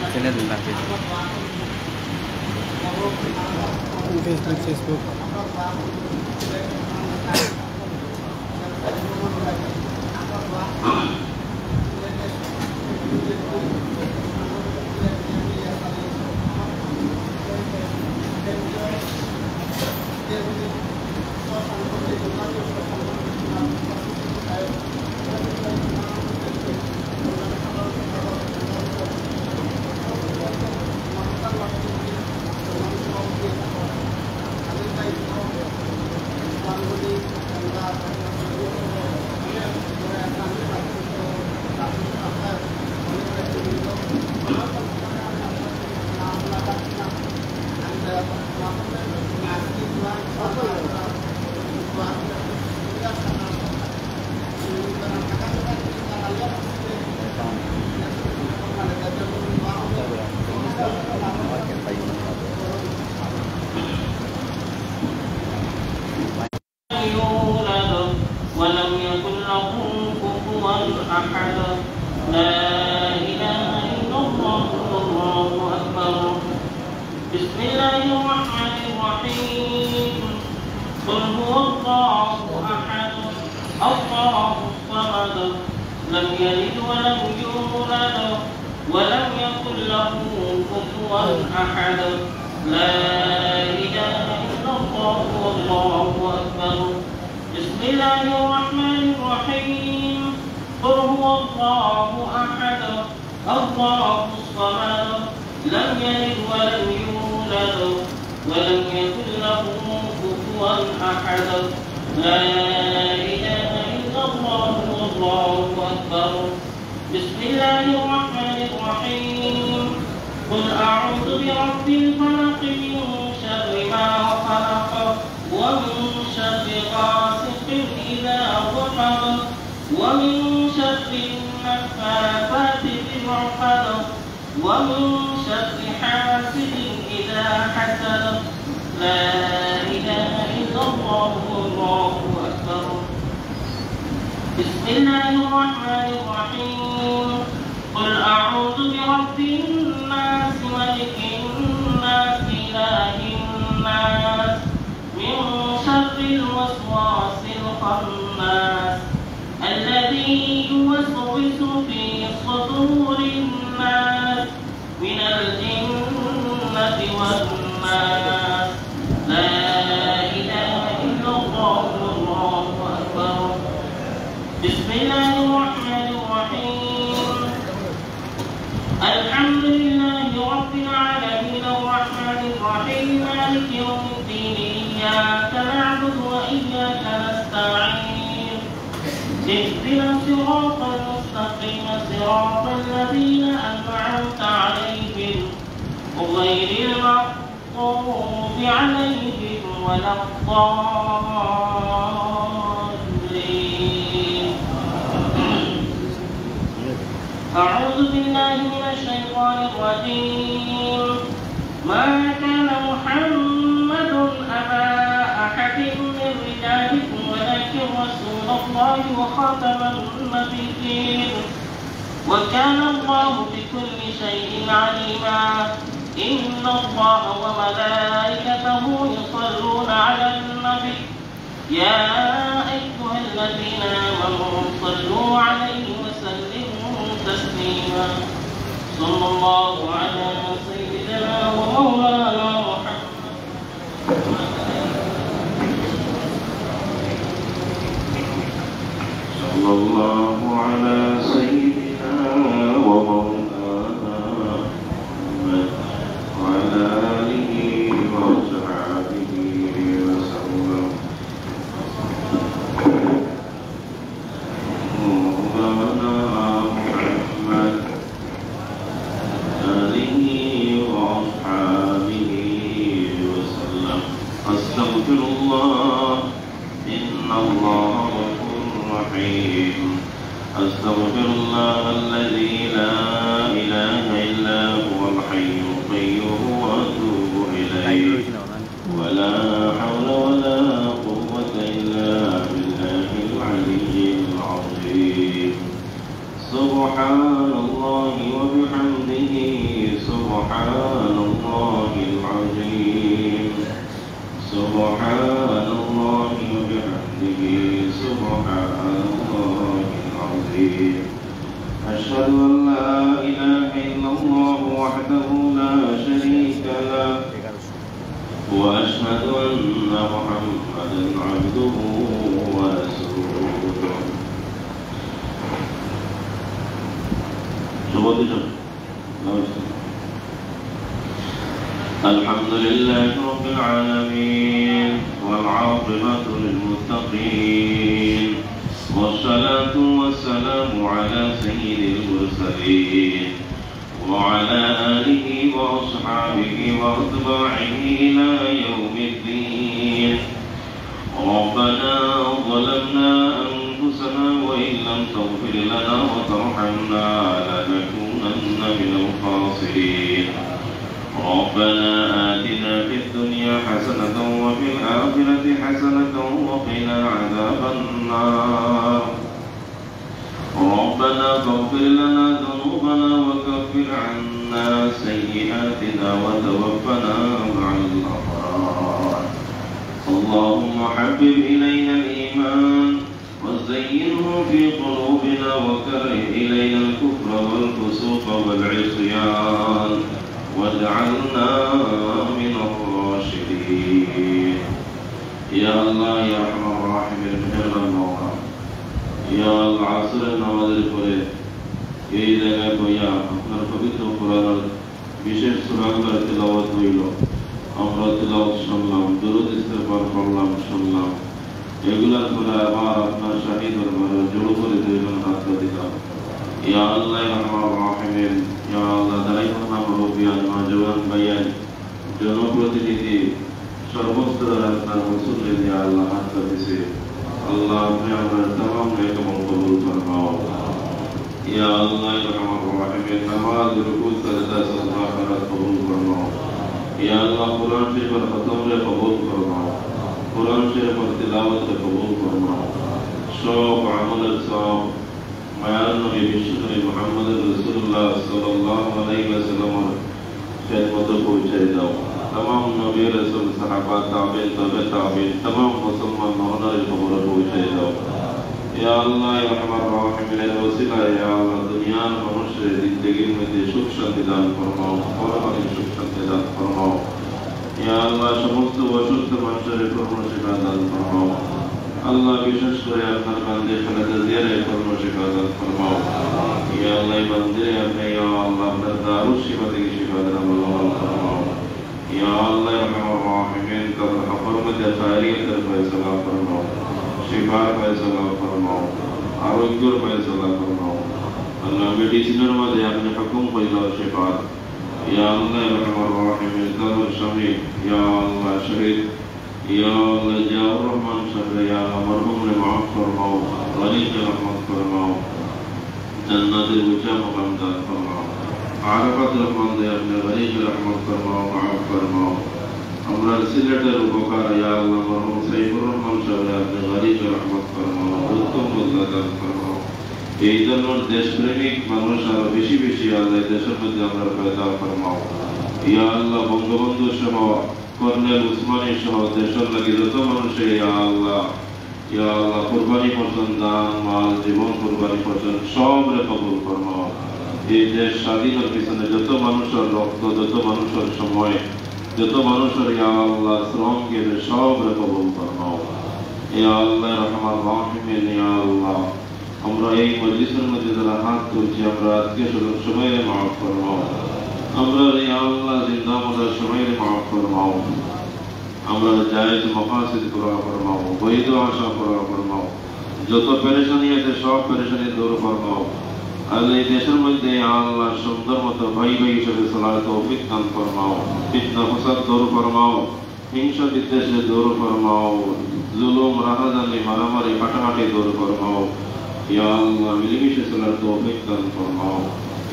Sini tentang Facebook. Facebook. ولم يكن له كفوا أحد لا إله إلا الله والله أكبر بسم الله الرحمن الرحيم قل هو الله أحد الله الصمد لم يلد ولم يولد ولم يكن له كفوا أحد لا إله إلا الله والله أكبر بسم الله الرحمن الرحيم قل هو الله أحد الله الصمد لم يلد ولم يولد ولم يكن له كفوا أحد لا إله إلا الله والله أكبر بسم الله الرحمن الرحيم قل أعوذ برب الفلق من شر ما خلق ومن شر غاسق إذا وقب ومن شر النفاثات في العقد ومن شر حاسد إذا حسد لا إله إلا الله والله أكبر بسم الله الرحمن الرحيم قل أعوذ برب الناس ملك الناس إله الناس من شر الوسواس الخناس الذي يوسوس في صدور الناس من الجنة والناس لا إله إلا الله والله أكبر بسم الله الرحمن الرحيم الحمد لله رب العالمين الرحمن الرحيم مالك يوم الدين إياك نعبد وإياك نستعين اهدنا الصراط المستقيم صراط الذين أنعمت عليهم غير المغضوب عليهم ولا الضالين أعوذ بالله من الشيطان الرجيم ما كان محمد أبا أحد من رجالكم ولكن رسول الله وخاتم النبيين وكان الله بكل شيء عليما إن الله وملائكته يصلون على النبي يا أيها الذين آمنوا صلوا عليه وسلموا تسليما صلى الله على سيدنا ومولانا محمد صلى الله على سيدنا ومولانا محمد وعلى آله وصحبه وسلم مولانا محمد آله وأصحابه وسلم أستغفر الله إن الله غفور رحيم أستغفر الله الذي لا إله إلا هو الحي القيوم وأتوب إليه ولا حول ولا قوة إلا بالله العلي العظيم سبحان الله وبحمده سبحان الله وبحمده سبحان الله العظيم أشهد أن لا إله إلا الله وحده لا شريك له وأشهد أن محمدا عبده ورسوله الحمد لله رب العالمين والعاقبة للمتقين والصلاة والسلام على سيد المرسلين وعلى آله وأصحابه وأتباعه إلى يوم الدين ربنا ظلمنا أنفسنا وإن لم تغفر لنا وترحمنا لنكونن من الخاسرين ربنا آتنا في الدنيا حسنة وفي الآخرة حسنة وقنا عذاب النار ربنا فاغفر لنا ذنوبنا وكفر عنا سيئاتنا وتوفنا مع الأبرار اللهم حبب إلينا الإيمان وزينه في قلوبنا وكره إلينا الكفر والفسوق والعصيان واجعلنا من الراشدين يا الله يا أرحم الراحمين مهربان مولا يا العصر নামাজের পরে এই জায়গায় বইয়া আপনার পবিত্র কোরআনের বিশেষ সূরাগুলোর তেলাওয়াত হইল আমরা তেলাওয়াত শুনলাম দরুদ ইস্তেগফার করলাম শুনলাম এগুলোর পরে আবার আপনার শাহী দরবারে জড়ো করে দুইজন হাত দিলাম ইয়া আল্লাহ ইয়া আরহামার রাহিমিন ইয়া আল্লাহ দারাইকুনা মুরব্বিয়ান নওজওয়ান ভাইয়ান জনপ্রতিনিধি সর্বস্তর আপনার রাসূলের ইয়া আল্লাহ হাত দিয়েছে আল্লাহ আপনি আমাদের तमाम নেক আমল কবুল ফরমাও ইয়া আল্লাহ ইয়া আরহামার রাহিমিন নামাজ রুকু সাজদা সাজদা করাত কবুল ফরমাও ইয়া আল্লাহ কুরআন শরীফের খতম রে কবুল ফরমাও কুরআন শরীফের তিলাওয়াত কবুল ফরমাও সব আমলের সব মায়ার নবী বিশ্বনবী মুহাম্মদ রাসূলুল্লাহ সাল্লাল্লাহু আলাইহি ওয়াসাল্লামের খেদমতে পৌঁছে দাও तमाम नबी रसूल सहाबा ताबीन तबे ताबीन तमाम मुसलमान मोहनर कब्र पहुंचे दाओ या अल्लाह या रहमान रहीम এর ওসিলা या अल्लाह দুনিয়ার মানুষের জিন্দেগির মধ্যে সুখ শান্তি দান ফরমাও পরকালীন সুখ শান্তি দান ফরমাও या अल्लाह সমস্ত অসুস্থ মানুষের কর্মশিক্ষা দান ফরমাও আল্লাহ বিশেষ করে আপনার বান্দে খালেদা জিয়ার কর্মশিক্ষা দান ফরমাও या अल्लाह বান্দে আপনি या अल्लाह আপনার দারুশ শিফা থেকে শিফা দান ফরমাও या अल्लाह या रहमान रहीम कल खबर में खैरियत का फैसला फरमाओ शिफा फैसला फरमाओ आरोग्य फैसला फरमाओ अल्लाह मेडिसिनर में आपने हुक्म फैसला शिफा या अल्लाह या रहमान रहीम कल शमी या अल्लाह शहीद या अल्लाह जाऊर रहमान शर या मरहूम ने माफ फरमाओ गनी ने रहमत फरमाओ जन्नत ऊंचा मकाम दान फरमाओ आरफत रहमान दे अपने गनी ने रहमत फरमाओ माफ फरमाओ हमरा सिलेटर उपकार या अल्लाह मरहूम सैफुर रहमान शर या अपने गनी ने रहमत फरमाओ उत्तम बदला दान फरमाओ এই জন্য দেশপ্রেমিক মানুষ আরো বেশি বেশি আল্লাহ দেশের মধ্যে আমরা পয়দা ফরমাও ইয়া আল্লাহ বঙ্গবন্ধু সহ কর্নেল উসমানী সহ দেশের লাগি যত মানুষ ইয়া আল্লাহ কুরবানি করছেন দান মাল জীবন কুরবানি করছেন সব রে কবুল ফরমাও এই দেশ স্বাধীনের পিছনে যত মানুষের রক্ত যত মানুষের সময় যত মানুষের ইয়া আল্লাহ শ্রম গেলে সব রে কবুল ফরমাও ইয়া আল্লাহ রহমান রহিম ইয়া আল্লাহ আমরা এই মজলিসের মধ্যে যারা হাত তুলছি আমরা আজকে সবাই মাফ ফরমাও আমরা ইয়া আল্লাহ জিন্দা আমাদের সবাই মাফ ফরমাও আমরা জায়েজ মাকাসিদ পুরা ফরমাও বৈধ আশা পুরা ফরমাও যত পেরেশানি আছে সব পেরেশানি দূর ফরমাও আল্লাহ এই দেশের মধ্যে ইয়া আল্লাহ সুন্দর মতো ভাই ভাই হিসেবে চলার তৌফিক দান ফরমাও ফিতনা ফাসাদ দূর ফরমাও হিংসা বিদ্বেষ দূর ফরমাও জুলুম রাহাজানি মারামারি কাটাকাটি দূর ফরমাও या अल्लाह मिलमिशे चलार तौफीक दान फरमाओ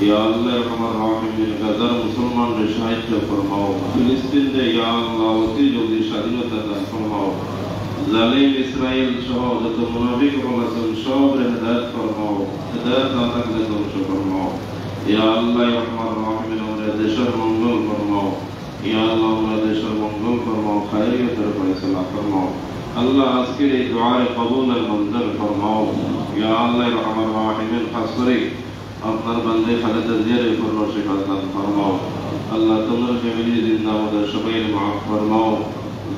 या अल्लाह रहमान रहीम गदर मुसलमान रे साहित्य फरमाओ फिलिस्तीन दे या अल्लाह অতি জলদি স্বাধীনতা দান ফরমাও জালিম ইসরাইল সহ যত মুনাফিক আছেন সব রে হেদায়েত ফরমাও হেদায়েত দান করে ধ্বংস ফরমাও या अल्लाह रहमान रहीम আমাদের দেশের মঙ্গল ফরমাও या अल्लाह আমাদের দেশের মঙ্গল ফরমাও খায়রিয়তের ফয়সালা अता फरमाओ। अल्लाह आजकल ये दुआए कबूल और मंजूर फरमाओ। या अल्लाह रहमान रहीम खास करे আপনার বান্দে খালেদা জিয়ার পূর্ণ শিফা দান ফরমাও। আল্লাহ তোমার ফ্যামিলি জিন্দা আমাদের সবাই মাফ ফরমাও।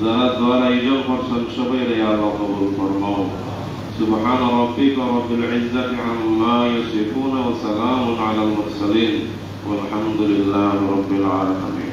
যারা দোয়া আয়োজন করছেন সবাই আল্লাহ কবুল ফরমাও। সুবহান রাব্বিকা রাব্বিল ইজ্জাতি আম্মা ইয়াসিফুন ওয়া সালামুন আলাল মুরসালিন ওয়ালহামদুলিল্লাহি রাব্বিল আলামিন।